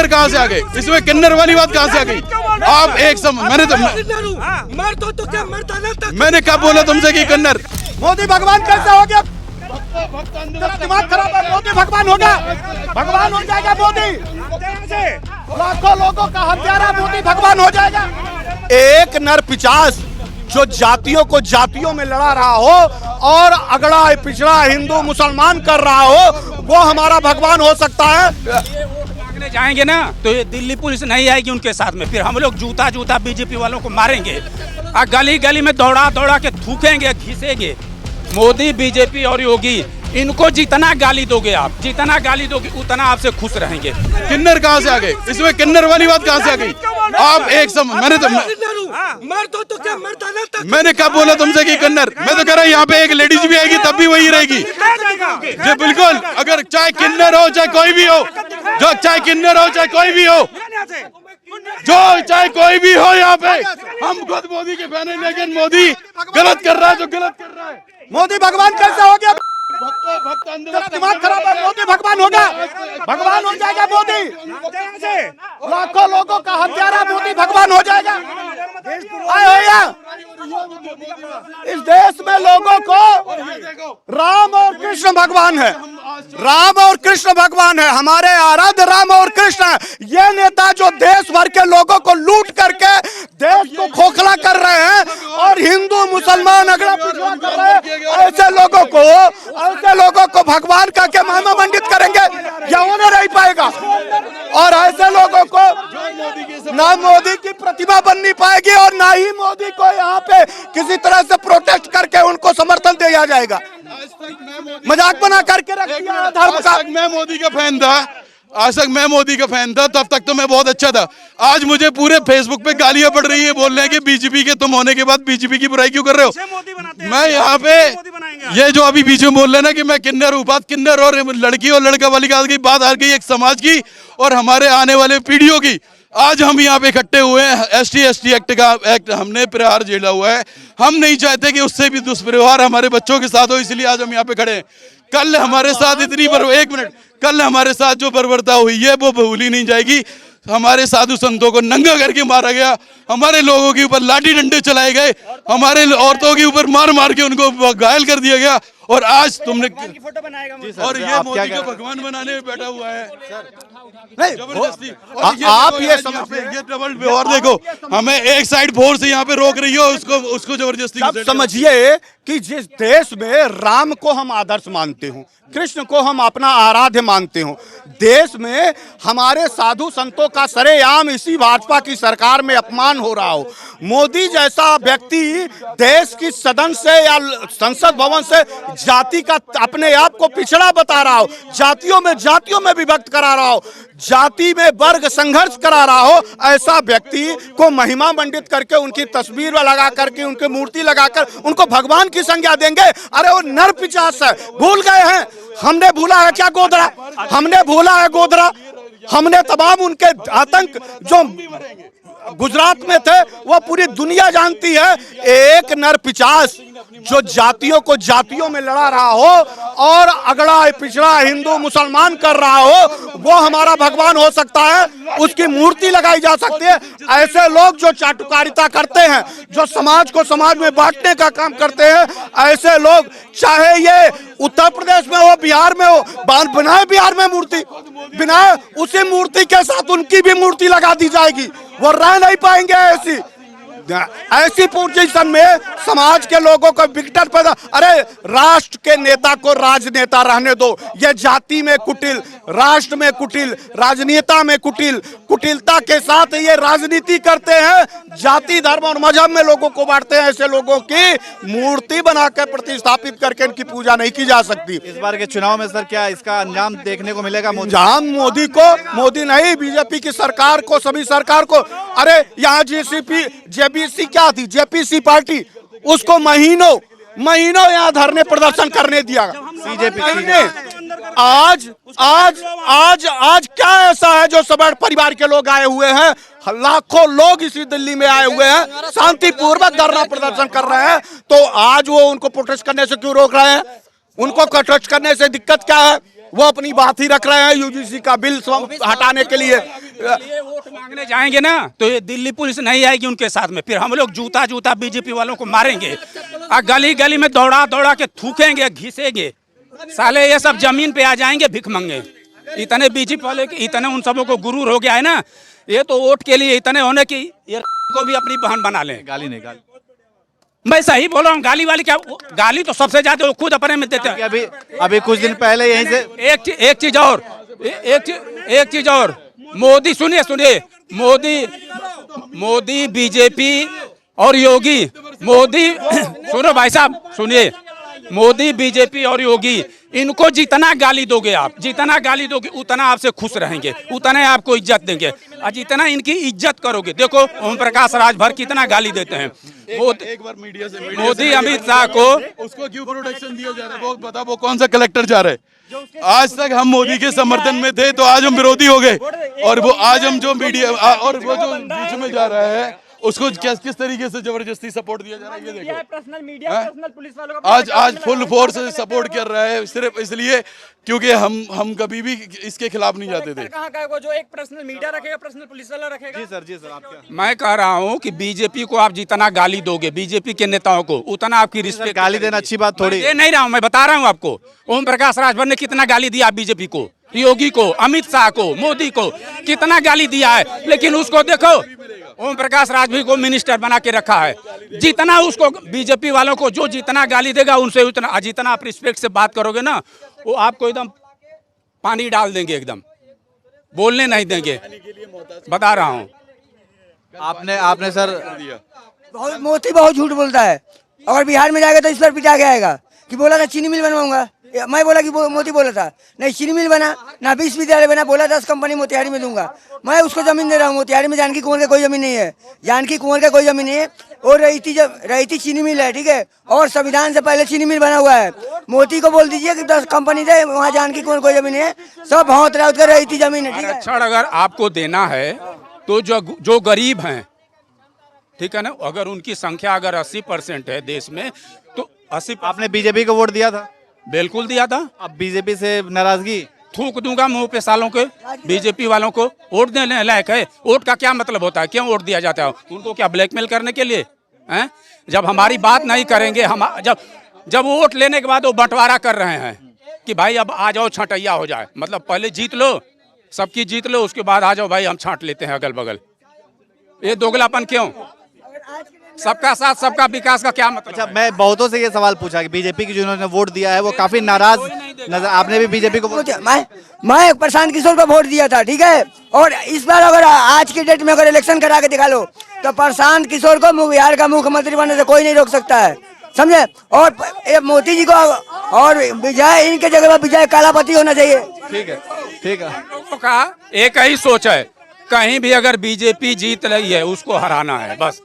किन्नर कहाँ से आ गए? इसमें किन्नर वाली बात कहाँ से आ गई? आप एक मैंने मैंने कब बोला तुमसे कि किन्नर? मोदी भगवान कैसे हो गया? दिमाग खराब है। मोदी भगवान होगा, भगवान हो जाएगा मोदी। लाखों लोगों का हत्यारा मोदी भगवान हो जाएगा। एक नर पिचास जो जातियों को जातियों में लड़ा रहा हो और अगड़ा पिछड़ा हिंदू मुसलमान कर रहा हो, वो हमारा भगवान हो सकता है। जाएंगे ना तो ये दिल्ली पुलिस नहीं आएगी उनके साथ में, फिर हम लोग जूता जूता बीजेपी वालों को मारेंगे और गली गली में दौड़ा दौड़ा के थूकेंगे, घिसेंगे। मोदी, बीजेपी और योगी, इनको जितना गाली दोगे आप, जितना गाली दोगे उतना आपसे खुश रहेंगे। किन्नर कहाँ से आ गए? इसमें किन्नर वाली बात कहाँ से आ गई? आप एक मैंने कब बोला तुमसे कि किन्नर? मैं तो कह रहा हूँ यहाँ पे एक लेडीज भी आएगी तब भी वही रहेगी जी। बिल्कुल, अगर चाहे किन्नर हो चाहे कोई भी हो, जो चाहे किन्नर हो चाहे कोई भी हो, जो चाहे कोई भी हो, यहाँ पे हम खुद मोदी के फैन हैं, लेकिन मोदी गलत कर रहा है जो गलत कर रहा है। मोदी भगवान कैसे हो गया? दिमाग खराब है। मोदी भगवान होगा, भगवान हो जाएगा मोदी। लाखों लोगों का हत्यारा मोदी भगवान हो जाएगा। इस देश में लोगों को राम और कृष्ण भगवान है, राम और कृष्ण भगवान है। हमारे आराध्य राम और कृष्ण है। ये नेता जो देश भर के लोगों को लूट करके देश को खोखला कर रहे हैं और हिंदू मुसलमान अगड़ा पिछड़ा कर रहे हैं, ऐसे लोगों को भगवान का के महिमा मंडित करेंगे, यह होने नहीं पाएगा। और ऐसे लोगों को ना मोदी की प्रतिमा बननी पाएगी और ना ही मोदी को यहाँ पे किसी तरह से प्रोटेस्ट करके उनको समर्थन दिया जाएगा। मजाक बना करके रख दिया धर्म का। मैं मोदी का फैन था, आज तक मैं मोदी का फैन था, तब तक तो मैं बहुत अच्छा था। आज मुझे पूरे फेसबुक पे गालियां पड़ रही है, बोल रहे हैं कि बीजेपी के तुम होने के बाद बीजेपी की बुराई क्यों कर रहे हो? मैं यहाँ पे ये जो अभी बीच में बोल रहे हैं ना कि मैं किन्नर हूँ, बात किन्नर और लड़की और लड़का वाली बात आ गई एक समाज की और हमारे आने वाले पीढ़ियों की। आज हम यहाँ पे इकट्ठे हुए हैं, एसटी एक्ट हमने प्रहार झेला हुआ है। हम नहीं चाहते कि उससे भी दुष्व्यवहार हमारे बच्चों के साथ हो, इसलिए आज हम यहाँ पे खड़े हैं। कल हमारे साथ कल हमारे साथ जो बर्बरता हुई है वो भूली नहीं जाएगी। हमारे साधु संतों को नंगा करके मारा गया, हमारे लोगों के ऊपर लाठी डंडे चलाए गए, हमारे औरतों के ऊपर मार मार के उनको घायल कर दिया गया। और आज तुमने फोटो बनाएगा और ये मोदी को भगवान बनाने में बैठा हुआ है जबरदस्ती। आप ये समझिए, ये डबल व्यवहार देखो, हमें एक साइड फोर्स यहाँ पे रोक रही हो, उसको जबरदस्ती। समझिए कि जिस देश में राम को हम आदर्श मानते हो, कृष्ण को हम अपना आराध्य मानते हो, देश में हमारे साधु संतों का सरेआम इसी भाजपा की सरकार में अपमान हो रहा हो, मोदी जैसा व्यक्ति देश की सदन से या संसद भवन से जाति का अपने आप को पिछड़ा बता रहा हो, जातियों में विभक्त करा रहा हो, जाति में वर्ग संघर्ष करा रहा हो, ऐसा व्यक्ति को महिमा मंडित करके उनकी तस्वीर लगा करके उनकी मूर्ति लगाकर उनको भगवान की संज्ञा देंगे? अरे वो नर पिशाच है। भूल गए हैं? हमने भूला है क्या गोधरा? हमने भूला है गोधरा? हमने तमाम उनके आतंक जो गुजरात में थे वो पूरी दुनिया जानती है। एक नर पिशाच जो जातियों को जातियों में लड़ा रहा हो और अगड़ा पिछड़ा हिंदू मुसलमान कर रहा हो, वो हमारा भगवान हो सकता है, उसकी मूर्ति लगाई जा सकती है। ऐसे लोग जो चाटुकारिता करते हैं, जो समाज को समाज में बांटने का काम करते हैं, ऐसे लोग चाहे ये उत्तर प्रदेश में हो, बिहार में हो, बनाए बिहार में मूर्ति, बनाए उसी मूर्ति के साथ उनकी भी मूर्ति लगा दी जाएगी, वो रह नहीं पाएंगे। ऐसी पोजीशन में समाज के लोगों को विकट पैदा। अरे राष्ट्र के नेता को राजनेता रहने दो। ये जाति में कुटिल, राष्ट्र में कुटिल, राजनेता में कुटिल, कुटिलता के साथ ये राजनीति करते हैं, जाति धर्म और मजहब में लोगों को बांटते हैं। ऐसे लोगों की मूर्ति बनाकर प्रतिस्थापित करके इनकी पूजा नहीं की जा सकती। इस बार के चुनाव में सर क्या इसका अंजाम देखने को मिलेगा? मोदी नहीं, बीजेपी की सरकार को, सभी सरकार को। अरे यहाँ जेपीसी क्या थी, जेपीसी पार्टी, उसको महीनों यहाँ धरने प्रदर्शन करने दिया बीजेपी ने। आज क्या ऐसा है जो सब परिवार के लोग आए हुए हैं, लाखों लोग इसी दिल्ली में आए हुए हैं, शांतिपूर्वक धरना प्रदर्शन कर रहे हैं, तो आज वो उनको प्रोटेस्ट करने से क्यों रोक रहे हैं? उनको प्रोटेस्ट करने से दिक्कत क्या है? वो अपनी बात ही रख रहे हैं यूजीसी का बिल हटाने के लिए। ये वोट मांगने जाएंगे ना तो ये दिल्ली पुलिस नहीं आएगी उनके साथ में, फिर हम लोग जूता जूता बीजेपी वालों को मारेंगे और गली गली में दौड़ा दौड़ा के थूकेंगे, घिसेंगे। साले ये सब जमीन पे आ जाएंगे भिख मंगे। इतने बीजेपी वाले इतने उन सबों को गुरूर हो गया है ना, ये तो वोट के लिए इतने होने की ये को भी अपनी बहन बना लें। गाली नहीं, गाली मैं सही बोल रहा हूँ, गाली वाली क्या, गाली तो सबसे ज्यादा वो खुद अपने में देते हैं। अभी कुछ दिन पहले यहीं से एक चीज और मोदी, सुनिए मोदी बीजेपी और योगी, मोदी सुनो भाई साहब सुनिए, मोदी बीजेपी और योगी इनको जितना गाली दोगे आप, जितना गाली दोगे उतना आपसे खुश रहेंगे, उतना आपको इज्जत देंगे और जितना इनकी इज्जत करोगे। देखो ओम प्रकाश राजभर कितना गाली देते हैं। एक बार मीडिया से मोदी अमित शाह को उसको क्यों प्रोटेक्शन दिया जा रहा है? वो बता, वो कौन सा कलेक्टर जा रहा है? आज तक हम मोदी के समर्थन में थे तो आज हम विरोधी हो गए, और वो आज हम जो मीडिया और वो जो बीच में जा रहा है उसको किस तरीके से जबरदस्ती सपोर्ट दिया जा रहा है, ये देखो। पर्सनल मीडिया, पर्सनल पुलिस वालों का आज फुल फोर्स से सपोर्ट कर रहा है, सिर्फ इसलिए क्योंकि हम कभी भी इसके खिलाफ नहीं जाते थे। कहाँ का है वो जो एक पर्सनल मीडिया रखेगा, पर्सनल पुलिस वाला रखेगा? जी सर आप क्या? मैं कह रहा हूँ कि बीजेपी को आप जितना गाली दोगे, बीजेपी के नेताओं को, उतना आपकी रिस्पेक्ट। गाली देना अच्छी बात थोड़ी। ये नहीं रहा हूँ, मैं बता रहा हूँ आपको। ओम प्रकाश राजभर ने कितना गाली दिया बीजेपी को, योगी को, अमित शाह को, मोदी को कितना गाली दिया है, लेकिन उसको देखो ओम प्रकाश राजभर को मिनिस्टर बना के रखा है। जितना उसको बीजेपी वालों को जो जितना गाली देगा उनसे उतना, जितना आप रिस्पेक्ट से बात करोगे ना, वो आपको एकदम पानी डाल देंगे, एकदम बोलने नहीं देंगे, बता रहा हूँ। आपने सर बहुत मोदी बहुत झूठ बोलता है। अगर बिहार में जाएगा तो इस पर पिटा के आएगा कि बोला था चीनी मिल बनवाऊंगा, मैं बोला कि मोदी बोला था नहीं चीनी मिल बना, ना विश्वविद्यालय बना, बोला 10 कंपनी मोतिहारी में दूंगा। मैं उसको जमीन दे रहा हूँ, मोतिहारी में जानकी कुंवर का कोई जमीन नहीं है, जानकी कुंवर का कोई जमीन नहीं है, और रही चीनी मिल है, ठीक है, और संविधान से पहले चीनी मिल बना हुआ है। मोदी को बोल दीजिए कि 10 कंपनी दे, वहाँ जानकी कुंवर कोई जमीन है, सब बहुत रही जमीन है, ठीक है। आरक्षण अगर आपको देना है तो जो गरीब हैं, ठीक है ना, अगर उनकी संख्या अगर 80% है देश में तो 80। आपने बीजेपी को वोट दिया था? बिल्कुल दिया था। अब बीजेपी से नाराजगी? थूक दूंगा मुंह पे सालों के बीजेपी वालों को। वोट देने लायक है? वोट का क्या मतलब होता है? क्यों वोट दिया जाता है? उनको क्या ब्लैकमेल करने के लिए हैं? जब हमारी बात नहीं करेंगे, हम जब वोट लेने के बाद वो बंटवारा कर रहे हैं कि भाई अब आ जाओ छटैया हो जाए, मतलब पहले जीत लो, सबकी जीत लो, उसके बाद आ जाओ भाई हम छांट लेते हैं अगल बगल। ये दोगलापन क्यों? सबका साथ सबका विकास का क्या मतलब? अच्छा, मैं बहुतों से ये सवाल पूछा कि बीजेपी की जिन्होंने वोट दिया है वो काफी नाराज नजर, आपने भी बीजेपी को वोट दिया? मैं प्रशांत किशोर को वोट दिया था, ठीक है, और इस बार अगर आज के डेट में अगर इलेक्शन करा के दिखा लो तो प्रशांत किशोर को बिहार का मुख्यमंत्री बनने से कोई नहीं रोक सकता है, समझे। और मोदी जी को और विजय, इनके जगह पर विजय कालापति होना चाहिए। ठीक है, ठीक है। लोगों का एक ही सोच है, कहीं भी अगर बीजेपी जीत रही है उसको हराना है, बस।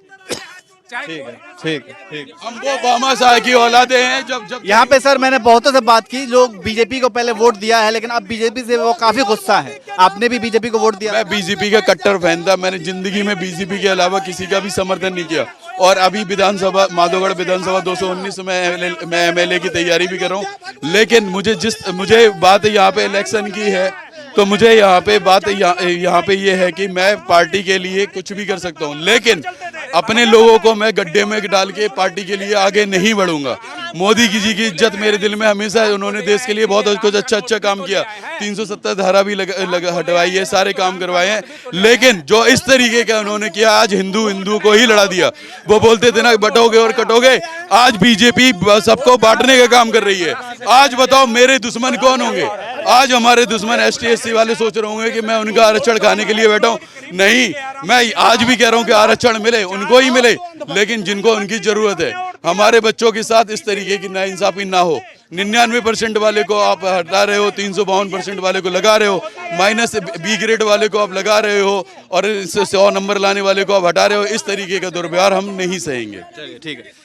ठीक है, ठीक है, ठीक है। हम वो ओबामा साहब की औलादे हैं। जब यहाँ पे सर मैंने बहुतों से बात की, लोग बीजेपी को पहले वोट दिया है लेकिन अब बीजेपी से वो काफी गुस्सा है। आपने भी बीजेपी को वोट दिया? मैं बीजेपी का कट्टर फैन था, मैंने जिंदगी में बीजेपी के अलावा किसी का भी समर्थन नहीं किया, और अभी विधानसभा माधोगढ़ विधानसभा 219 में मैं एमएलए की तैयारी भी कर रहा हूँ। लेकिन मुझे बात यहाँ पे इलेक्शन की है तो मुझे यहाँ पे बात यहाँ पे ये है कि मैं पार्टी के लिए कुछ भी कर सकता हूँ, लेकिन अपने लोगों को मैं गड्ढे में डाल के पार्टी के लिए आगे नहीं बढ़ूंगा। मोदी जी की इज्जत मेरे दिल में हमेशा है, उन्होंने देश के लिए बहुत कुछ अच्छा काम किया, 370 धारा भी हटवाई है, सारे काम करवाए हैं, लेकिन जो इस तरीके का उन्होंने किया, आज हिंदू को ही लड़ा दिया। वो बोलते थे ना बटोगे और कटोगे, आज बीजेपी सबको बांटने का काम कर रही है। आज बताओ मेरे दुश्मन कौन होंगे? आज हमारे दुश्मन ST-SC वाले सोच रहे होंगे कि मैं उनका आरक्षण खाने के लिए बैठा हूँ। नहीं, मैं आज भी कह रहा हूँ कि आरक्षण मिले, उनको ही मिले, लेकिन जिनको उनकी जरूरत है। हमारे बच्चों के साथ इस तरीके की नाइंसाफी ना हो। 99% वाले को आप हटा रहे हो, 352% वाले को लगा रहे हो, माइनस B ग्रेड वाले को आप लगा रहे हो, और 100 नंबर लाने वाले को आप हटा रहे हो। इस तरीके का दुर्व्यवहार हम नहीं सहेंगे। चलिए ठीक है।